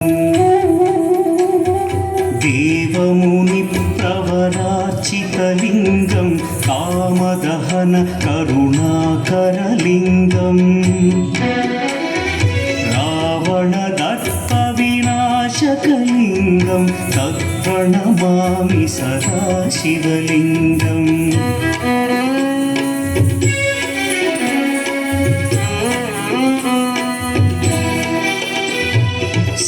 देवमुनिप्रवरार्चितलिङ्गं कामदहन करुणाकरलिङ्गम् रावणदर्पविनाशकलिङ्गं तत्प्रणमामि सदा शिवलिङ्गम्।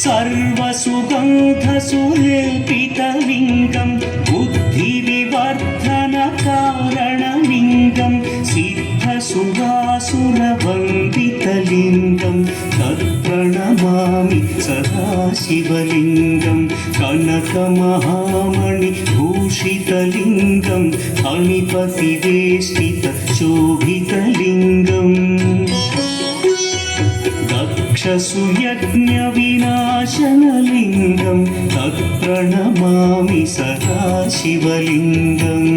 सर्वसुगन्धसुलेपितलिङ्गं बुद्धिविवर्धनकारणलिङ्गं सिद्धसुरासुरवन्दितलिङ्गं तत्प्रणमामि सदा शिवलिङ्गं। कनकमहामणिभूषितलिङ्गं फणिपतिवेष्टितशोभितलिङ्गम् दक्षसुयज्ञविनाशनलिङ्गं तत्प्रणमामि सदा शिवलिङ्गम्।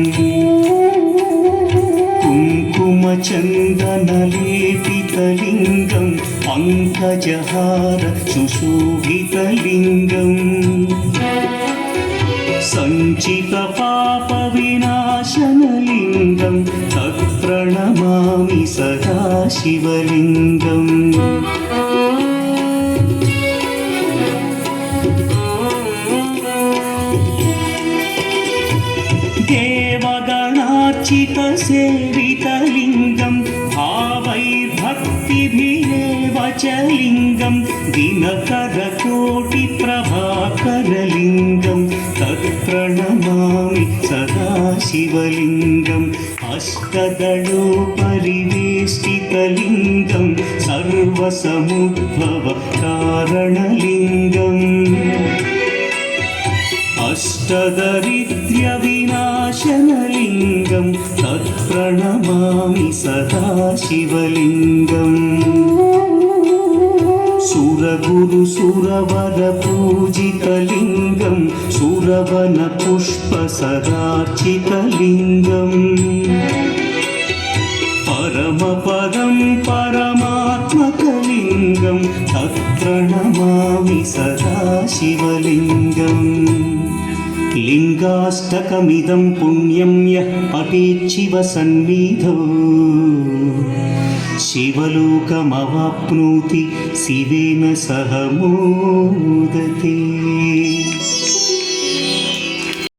कुङ्कुमचन्दनलेपितलिङ्गं पङ्कजहार सुशोभितलिङ्गम् सञ्चितपापविनाशनलिङ्गं तत्प्रणमामि सदा शिवलिङ्गम्। देवगणार्चितसेवितलिङ्गं भावैर्भक्तिभिरेव च लिङ्गं दिनकरकोटिप्रभाकरलिङ्गं तत्प्रणमामि सदा शिवलिङ्गम्। अष्टदलोपरिवेष्टितलिङ्गं सर्वसमुद्भवकारणलिङ्गम् अष्टदरिद्र्यविनाशनलिङ्गं तत्प्रणमामि सदा शिवलिङ्गम्। सुरगुरुसुरवरपूजितलिङ्गं सुरवनपुष्पसदार्चितलिङ्गम् परमपदं परमात्मकलिङ्गं तत्प्रणमामि सदा शिवलिङ्गम्। लिङ्गाष्टकमिदं पुण्यं यः पठेत् शिवसन्निधौ शिवलोकमवाप्नोति शिवेन सह मोदते।